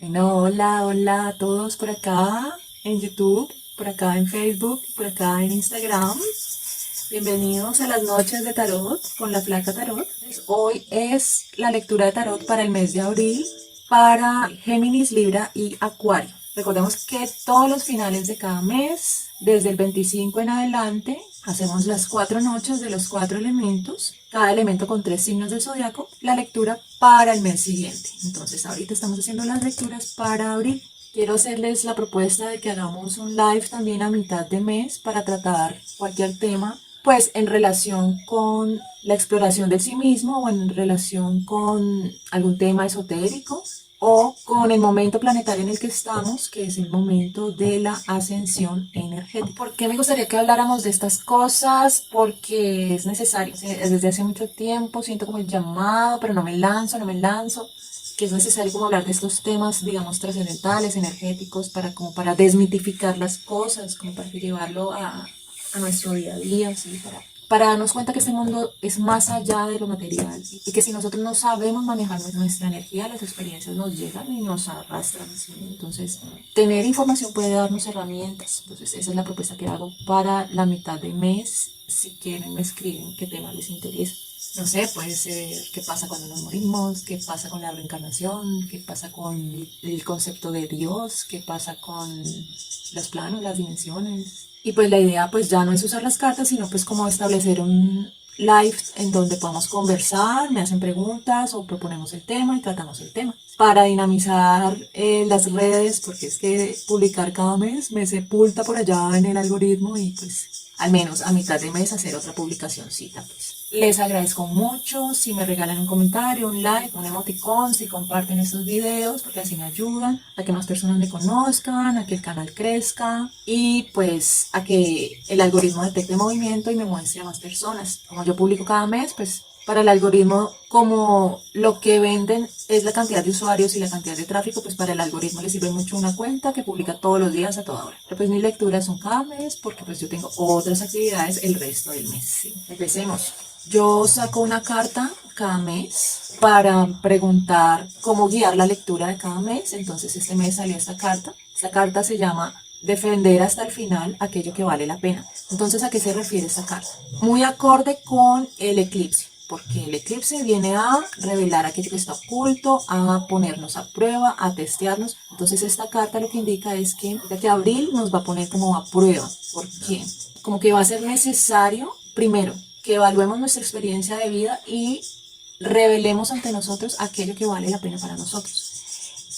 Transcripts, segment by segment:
Bueno, hola, hola a todos por acá en YouTube, por acá en Facebook, por acá en Instagram. Bienvenidos a las noches de tarot con la Flaca Tarot. Hoy es la lectura de tarot para el mes de abril para Géminis, Libra y Acuario. Recordemos que todos los finales de cada mes, desde el 25 en adelante, hacemos las 4 noches de los 4 elementos, cada elemento con 3 signos del zodiaco, la lectura para el mes siguiente. Entonces ahorita estamos haciendo las lecturas para abril. Quiero hacerles la propuesta de que hagamos un live también a mitad de mes para tratar cualquier tema, pues en relación con la exploración de sí mismo o en relación con algún tema esotérico o con el momento planetario en el que estamos, que es el momento de la ascensión energética. ¿Por qué me gustaría que habláramos de estas cosas? Porque es necesario. Desde hace mucho tiempo siento como el llamado, pero no me lanzo, que es necesario como hablar de estos temas, digamos, trascendentales, energéticos, como para desmitificar las cosas, como para llevarlo a nuestro día a día, ¿sí? Para darnos cuenta que este mundo es más allá de lo material y que si nosotros no sabemos manejar nuestra energía, las experiencias nos llegan y nos arrastran, ¿sí? Entonces, tener información puede darnos herramientas. Entonces, esa es la propuesta que hago para la mitad de mes. Si quieren, me escriben qué tema les interesa. No sé, puede ser qué pasa cuando nos morimos, qué pasa con la reencarnación, qué pasa con el concepto de Dios, qué pasa con los planos, las dimensiones. Y pues la idea pues ya no es usar las cartas, sino pues como establecer un live en donde podamos conversar, me hacen preguntas o proponemos el tema y tratamos el tema. Para dinamizar las redes, porque es que publicar cada mes me sepulta por allá en el algoritmo y pues al menos a mitad de mes hacer otra publicacióncita pues. Les agradezco mucho si me regalan un comentario, un like, un emoticón, si comparten estos videos, porque así me ayudan a que más personas me conozcan, a que el canal crezca y pues a que el algoritmo detecte movimiento y me muestre a más personas. Como yo publico cada mes, pues para el algoritmo, como lo que venden es la cantidad de usuarios y la cantidad de tráfico, pues para el algoritmo le sirve mucho una cuenta que publica todos los días a toda hora. Pero pues mis lecturas son cada mes porque pues yo tengo otras actividades el resto del mes. Sí. Empecemos. Yo saco una carta cada mes para preguntar cómo guiar la lectura de cada mes. Entonces este mes salió esta carta. Esta carta se llama Defender hasta el final aquello que vale la pena. Entonces, ¿a qué se refiere esta carta? Muy acorde con el eclipse, porque el eclipse viene a revelar aquello que está oculto, a ponernos a prueba, a testearnos. Entonces esta carta lo que indica es que abril nos va a poner como a prueba. ¿Por qué? Como que va a ser necesario, primero, que evaluemos nuestra experiencia de vida y revelemos ante nosotros aquello que vale la pena para nosotros.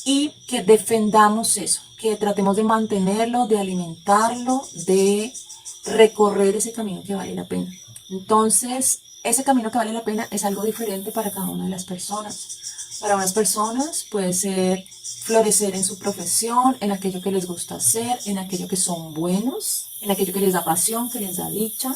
Y que defendamos eso, que tratemos de mantenerlo, de alimentarlo, de recorrer ese camino que vale la pena. Entonces, ese camino que vale la pena es algo diferente para cada una de las personas. Para unas personas puede ser florecer en su profesión, en aquello que les gusta hacer, en aquello que son buenos, en aquello que les da pasión, que les da dicha,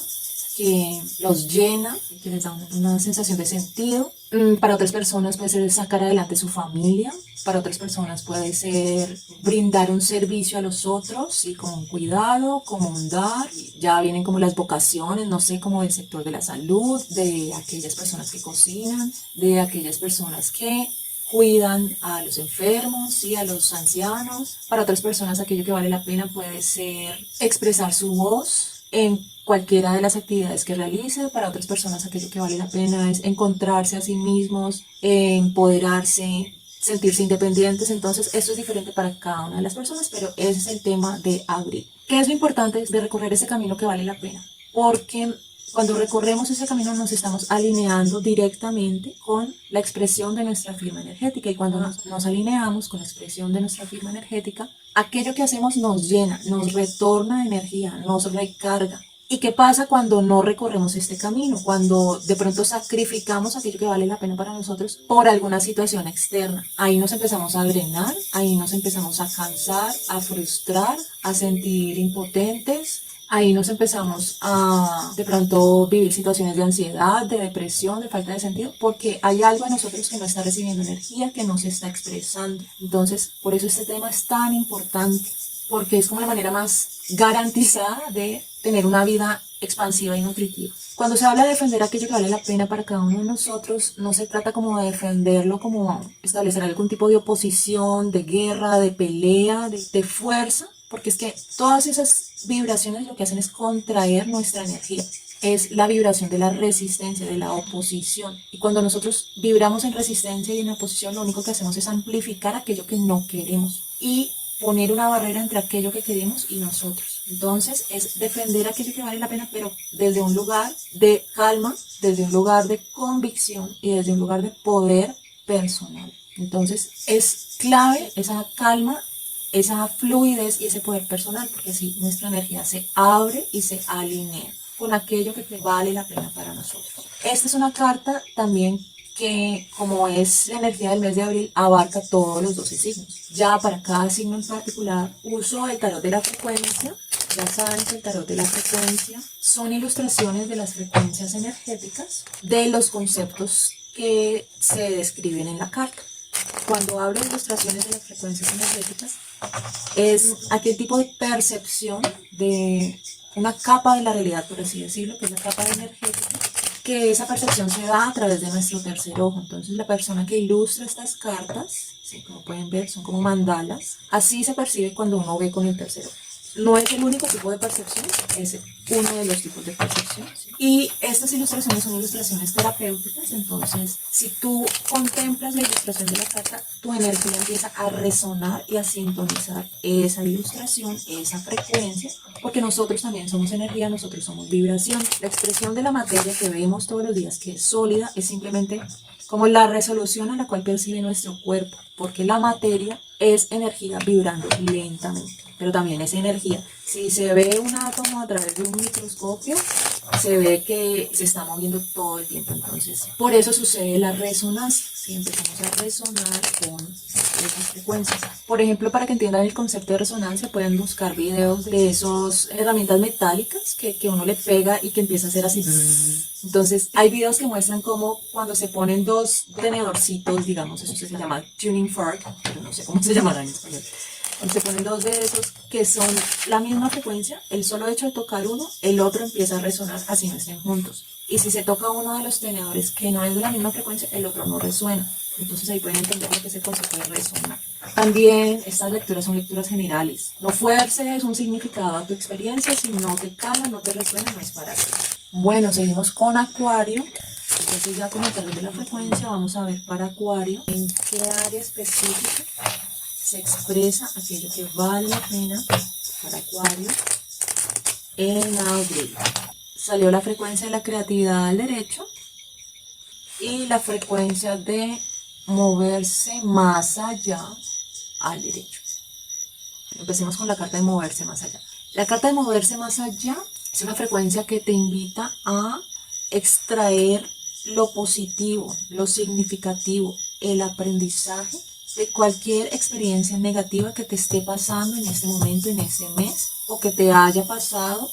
que los llena, que les da una sensación de sentido. Para otras personas puede ser sacar adelante su familia, para otras personas puede ser brindar un servicio a los otros, y como un cuidado, como un dar. Ya vienen como las vocaciones, no sé, como del sector de la salud, de aquellas personas que cocinan, de aquellas personas que cuidan a los enfermos y a los ancianos. Para otras personas aquello que vale la pena puede ser expresar su voz en cualquiera de las actividades que realice. Para otras personas aquello que vale la pena es encontrarse a sí mismos, empoderarse, sentirse independientes. Entonces esto es diferente para cada una de las personas, pero ese es el tema de abril. ¿Qué es lo importante de recorrer ese camino que vale la pena? Porque cuando recorremos ese camino nos estamos alineando directamente con la expresión de nuestra firma energética, y cuando nos alineamos con la expresión de nuestra firma energética, aquello que hacemos nos llena, nos retorna energía, nos recarga. ¿Y qué pasa cuando no recorremos este camino? Cuando de pronto sacrificamos aquello que vale la pena para nosotros por alguna situación externa. Ahí nos empezamos a drenar, ahí nos empezamos a cansar, a frustrar, a sentir impotentes. Ahí nos empezamos a de pronto vivir situaciones de ansiedad, de depresión, de falta de sentido, porque hay algo en nosotros que no está recibiendo energía, que no se está expresando. Entonces, por eso este tema es tan importante, porque es como la manera más garantizada de tener una vida expansiva y nutritiva. Cuando se habla de defender aquello que vale la pena para cada uno de nosotros, no se trata como de defenderlo, como establecer algún tipo de oposición, de guerra, de pelea, de fuerza, porque es que todas esas vibraciones lo que hacen es contraer nuestra energía. Es la vibración de la resistencia, de la oposición. Y cuando nosotros vibramos en resistencia y en oposición, lo único que hacemos es amplificar aquello que no queremos y poner una barrera entre aquello que queremos y nosotros. Entonces es defender aquello que vale la pena, pero desde un lugar de calma, desde un lugar de convicción y desde un lugar de poder personal. Entonces es clave esa calma, esa fluidez y ese poder personal, porque así nuestra energía se abre y se alinea con aquello que vale la pena para nosotros. Esta es una carta también que, como es la energía del mes de abril, abarca todos los 12 signos. Ya para cada signo en particular uso el tarot de la frecuencia. Ya saben que el tarot de la frecuencia son ilustraciones de las frecuencias energéticas de los conceptos que se describen en la carta. Cuando hablo de ilustraciones de las frecuencias energéticas, es aquel tipo de percepción de una capa de la realidad, por así decirlo, que es la capa energética, que esa percepción se da a través de nuestro tercer ojo. Entonces la persona que ilustra estas cartas, ¿sí? Como pueden ver, son como mandalas, así se percibe cuando uno ve con el tercer ojo. No es el único tipo de percepción, es uno de los tipos de percepción, ¿sí? Y estas ilustraciones son ilustraciones terapéuticas, entonces si tú contemplas la ilustración de la carta, tu energía empieza a resonar y a sintonizar esa ilustración, esa frecuencia, porque nosotros también somos energía, nosotros somos vibración. La expresión de la materia que vemos todos los días, que es sólida, es simplemente como la resolución a la cual percibe nuestro cuerpo, porque la materia es energía vibrando lentamente, pero también es energía. Si se ve un átomo a través de un microscopio, se ve que se está moviendo todo el tiempo. Entonces, por eso sucede la resonancia. Si empezamos a resonar con esas frecuencias. Por ejemplo, para que entiendan el concepto de resonancia, pueden buscar videos de esas herramientas metálicas que uno le pega y que empieza a hacer así. Entonces, hay videos que muestran cómo cuando se ponen dos tenedorcitos, digamos, eso se llama tuning fork, pero no sé cómo se llamará en español. Cuando se ponen dos de esos que son la misma frecuencia, el solo hecho de tocar uno, el otro empieza a resonar así no estén juntos. Y si se toca uno de los tenedores que no es de la misma frecuencia, el otro no resuena. Entonces ahí pueden entender lo que es el concepto de resonar. También estas lecturas son lecturas generales. No fuerces un significado a tu experiencia, si no te calma, no te resuena, no es para ti. Bueno, seguimos con Acuario. Entonces ya como a través de la frecuencia vamos a ver para Acuario en qué área específica se expresa aquello que vale la pena para Acuario en abril. Salió la frecuencia de la creatividad al derecho y la frecuencia de moverse más allá al derecho. Empecemos con la carta de moverse más allá. La carta de moverse más allá es una frecuencia que te invita a extraer lo positivo, lo significativo, el aprendizaje de cualquier experiencia negativa que te esté pasando en este momento, en este mes, o que te haya pasado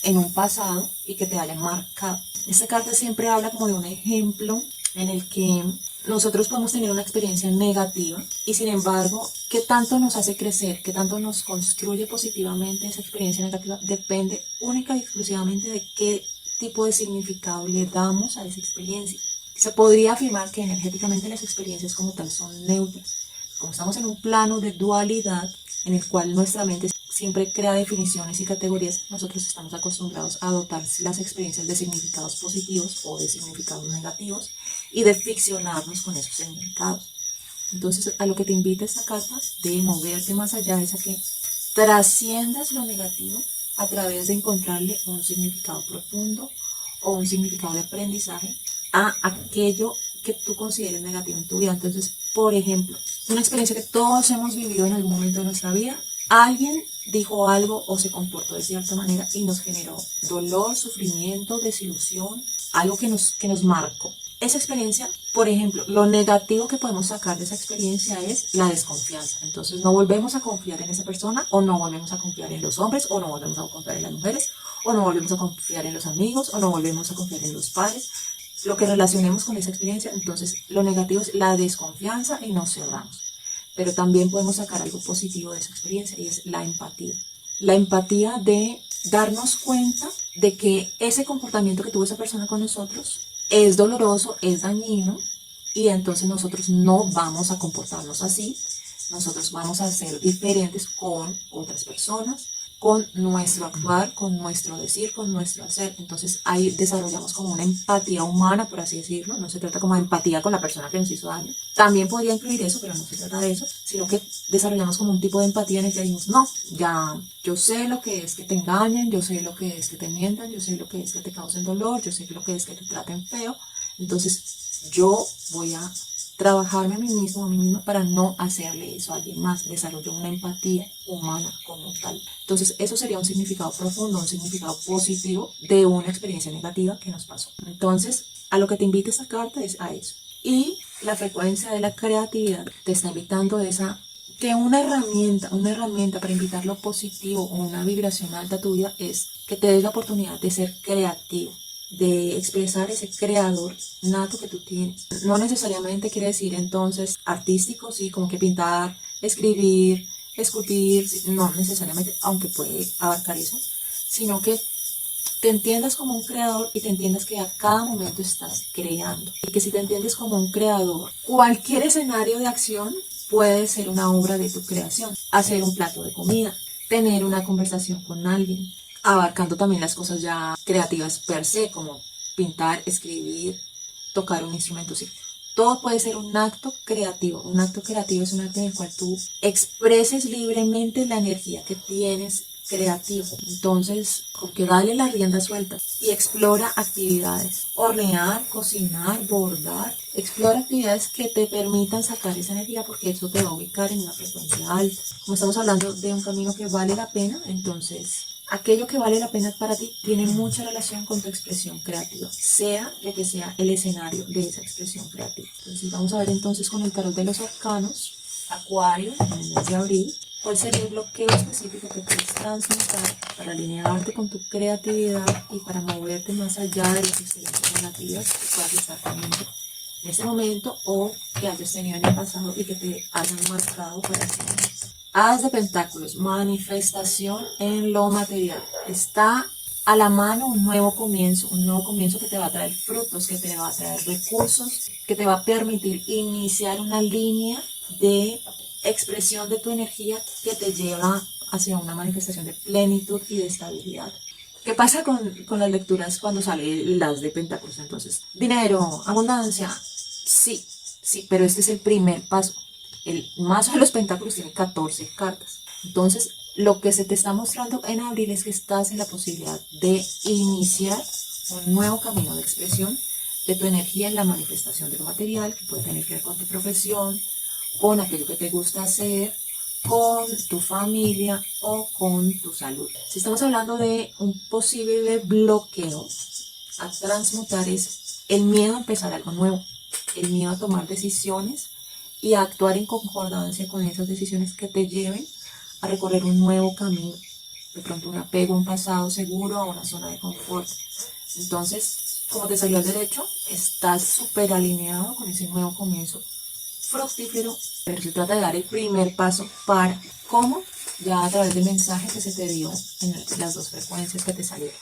en un pasado y que te haya marcado. Esta carta siempre habla como de un ejemplo en el que nosotros podemos tener una experiencia negativa y sin embargo, qué tanto nos hace crecer, qué tanto nos construye positivamente esa experiencia negativa, depende única y exclusivamente de qué tipo de significado le damos a esa experiencia. Se podría afirmar que energéticamente las experiencias como tal son neutras. Como estamos en un plano de dualidad en el cual nuestra mente siempre crea definiciones y categorías, nosotros estamos acostumbrados a dotar las experiencias de significados positivos o de significados negativos y de ficcionarnos con esos significados. Entonces, a lo que te invita esta carta de moverte más allá es a que trasciendas lo negativo a través de encontrarle un significado profundo o un significado de aprendizaje a aquello que tú consideres negativo en tu vida. Entonces, por ejemplo, una experiencia que todos hemos vivido en algún momento de nuestra vida, alguien dijo algo o se comportó de cierta manera y nos generó dolor, sufrimiento, desilusión, algo que nos marcó. Esa experiencia, por ejemplo, lo negativo que podemos sacar de esa experiencia es la desconfianza. Entonces no volvemos a confiar en esa persona, o no volvemos a confiar en los hombres, o no volvemos a confiar en las mujeres, o no volvemos a confiar en los amigos, o no volvemos a confiar en los padres. Lo que relacionemos con esa experiencia, entonces lo negativo es la desconfianza y nos cerramos. Pero también podemos sacar algo positivo de esa experiencia y es la empatía. La empatía de darnos cuenta de que ese comportamiento que tuvo esa persona con nosotros es doloroso, es dañino, y entonces nosotros no vamos a comportarnos así. Nosotros vamos a ser diferentes con otras personas, con nuestro actuar, con nuestro decir, con nuestro hacer. Entonces ahí desarrollamos como una empatía humana, por así decirlo. No se trata como de empatía con la persona que nos hizo daño. También podría incluir eso, pero no se trata de eso, sino que desarrollamos como un tipo de empatía en el que decimos, no, ya yo sé lo que es que te engañen, yo sé lo que es que te mientan, yo sé lo que es que te causen dolor, yo sé lo que es que te traten feo. Entonces yo voy a trabajarme a mí mismo, a mí misma, para no hacerle eso a alguien más. Desarrollo una empatía humana como tal. Entonces, eso sería un significado profundo, un significado positivo de una experiencia negativa que nos pasó. Entonces, a lo que te invita esta carta es a eso. Y la frecuencia de la creatividad te está invitando a que una herramienta para invitar lo positivo o una vibración alta tuya es que te des la oportunidad de ser creativo, de expresar ese creador nato que tú tienes. No necesariamente quiere decir entonces artístico, sí, como que pintar, escribir, esculpir, no necesariamente, aunque puede abarcar eso, sino que te entiendas como un creador y te entiendas que a cada momento estás creando. Y que si te entiendes como un creador, cualquier escenario de acción puede ser una obra de tu creación. Hacer un plato de comida, tener una conversación con alguien, abarcando también las cosas ya creativas per se, como pintar, escribir, tocar un instrumento. Sí. Todo puede ser un acto creativo. Un acto creativo es un acto en el cual tú expreses libremente la energía que tienes creativo. Entonces, como que dale la rienda suelta y explora actividades. Hornear, cocinar, bordar. Explora actividades que te permitan sacar esa energía, porque eso te va a ubicar en una frecuencia alta. Como estamos hablando de un camino que vale la pena, entonces aquello que vale la pena para ti tiene mucha relación con tu expresión creativa, sea lo que sea el escenario de esa expresión creativa. Entonces vamos a ver entonces con el tarot de los arcanos, Acuario, en el mes de abril, cuál sería el bloqueo específico que puedes transmutar para alinearte con tu creatividad y para moverte más allá de las experiencias negativas que puedas estar teniendo en este momento o que hayas tenido en el pasado y que te hayan marcado para siempre. As de Pentáculos, manifestación en lo material. Está a la mano un nuevo comienzo que te va a traer frutos, que te va a traer recursos, que te va a permitir iniciar una línea de expresión de tu energía que te lleva hacia una manifestación de plenitud y de estabilidad. ¿Qué pasa con las lecturas cuando sale las de Pentáculos? Entonces, dinero, abundancia, sí, sí, pero este es el primer paso. El mazo de los pentáculos tiene 14 cartas. Entonces, lo que se te está mostrando en abril es que estás en la posibilidad de iniciar un nuevo camino de expresión de tu energía en la manifestación de lo material, que puede tener que ver con tu profesión, con aquello que te gusta hacer, con tu familia o con tu salud. Si estamos hablando de un posible bloqueo a transmutar, es el miedo a empezar algo nuevo, el miedo a tomar decisiones y a actuar en concordancia con esas decisiones que te lleven a recorrer un nuevo camino, de pronto un apego a un pasado seguro, a una zona de confort. Entonces, como te salió al derecho, estás súper alineado con ese nuevo comienzo fructífero, pero se trata de dar el primer paso para cómo, ya a través del mensaje que se te dio en las dos frecuencias que te salieron.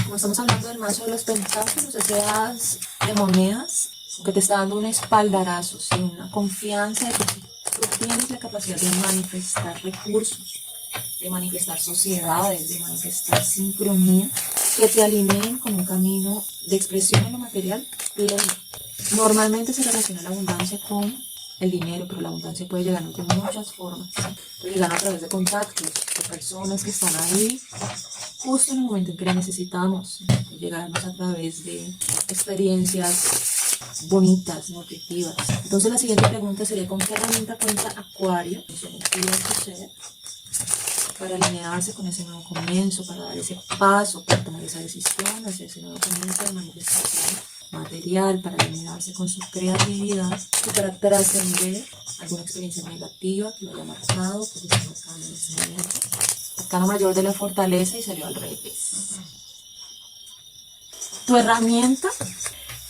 Como estamos hablando del mazo de los pentáculos, ese as de monedas, que te está dando un espaldarazo, ¿sí? Una confianza de que tú tienes la capacidad de manifestar recursos, de manifestar sociedades, de manifestar sincronía, que te alineen con un camino de expresión en lo material pleno. Normalmente se relaciona la abundancia con el dinero, pero la abundancia puede llegar de muchas formas. Puede llegar a través de contactos, de personas que están ahí justo en el momento en que la necesitamos. Puede llegarnos a través de experiencias bonitas, nutritivas. Entonces la siguiente pregunta sería: ¿con qué herramienta cuenta Acuario en su energía en su ser para alinearse con ese nuevo comienzo, para dar ese paso, para tomar esa decisión hacia ese nuevo comienzo de manifestación material, para alinearse con su creatividad y para trascender alguna experiencia negativa que lo haya marcado, que lo esté marcando en ese momento? Arcano mayor de la fortaleza y salió al revés. Tu herramienta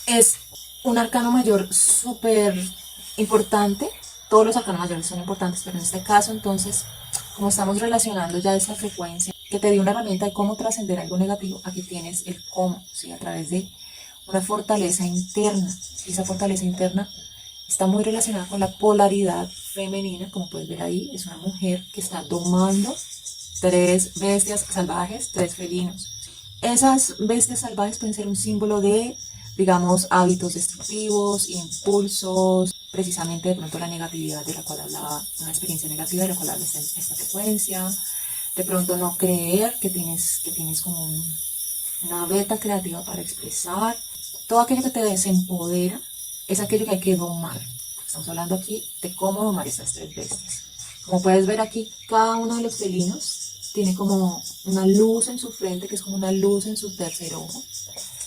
es un arcano mayor súper importante. Todos los arcanos mayores son importantes, pero en este caso, entonces, como estamos relacionando ya esa frecuencia que te dio una herramienta de cómo trascender algo negativo, aquí tienes el cómo, ¿sí? A través de una fortaleza interna. Y esa fortaleza interna está muy relacionada con la polaridad femenina, como puedes ver ahí, es una mujer que está domando 3 bestias salvajes, 3 felinos. Esas bestias salvajes pueden ser un símbolo de, digamos, hábitos destructivos, impulsos, precisamente de pronto la negatividad de la cual hablaba, una experiencia negativa de la cual habla esta frecuencia, de pronto no creer que tienes como una beta creativa para expresar. Todo aquello que te desempodera es aquello que hay que domar. Estamos hablando aquí de cómo domar estas 3 bestias. Como puedes ver aquí, cada uno de los felinos tiene como una luz en su frente, que es como una luz en su tercer ojo.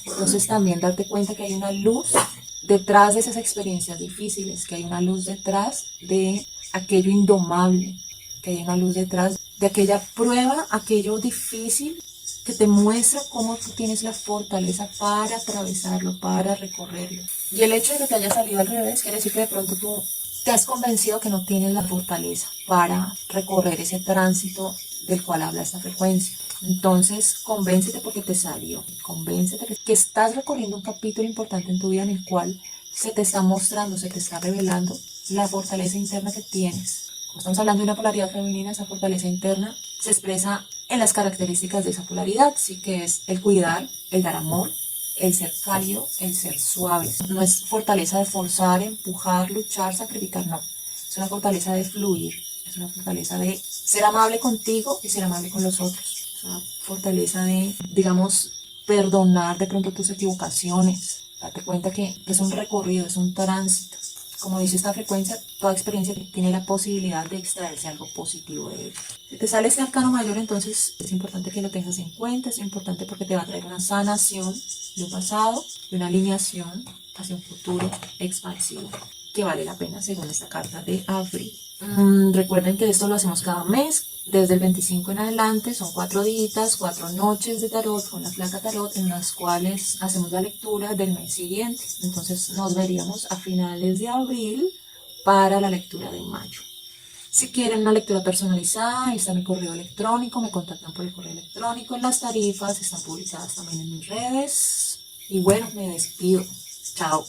Entonces también darte cuenta que hay una luz detrás de esas experiencias difíciles, que hay una luz detrás de aquello indomable, que hay una luz detrás de aquella prueba, aquello difícil que te muestra cómo tú tienes la fortaleza para atravesarlo, para recorrerlo. Y el hecho de que te haya salido al revés quiere decir que de pronto tú te has convencido que no tienes la fortaleza para recorrer ese tránsito del cual habla esta frecuencia. Entonces, convéncete porque te salió. Convéncete que estás recorriendo un capítulo importante en tu vida en el cual se te está mostrando, se te está revelando la fortaleza interna que tienes. Como estamos hablando de una polaridad femenina, esa fortaleza interna se expresa en las características de esa polaridad, sí, que es el cuidar, el dar amor, el ser cálido, el ser suave. No es fortaleza de forzar, empujar, luchar, sacrificar, no. Es una fortaleza de fluir, es una fortaleza de ser amable contigo y ser amable con los otros. Es una fortaleza de, digamos, perdonar de pronto tus equivocaciones. Date cuenta que es un recorrido, es un tránsito. Como dice esta frecuencia, toda experiencia tiene la posibilidad de extraerse algo positivo de ella. Si te sale este arcano mayor, entonces es importante que lo tengas en cuenta, es importante porque te va a traer una sanación de un pasado y una alineación hacia un futuro expansivo que vale la pena según esta carta de abril. Recuerden que esto lo hacemos cada mes, desde el 25 en adelante, son 4 días, 4 noches de tarot con la flaca tarot en las cuales hacemos la lectura del mes siguiente. Entonces nos veríamos a finales de abril para la lectura de mayo. Si quieren una lectura personalizada, ahí está mi correo electrónico, me contactan por el correo electrónico, las tarifas están publicadas también en mis redes. Y bueno, me despido. Chao.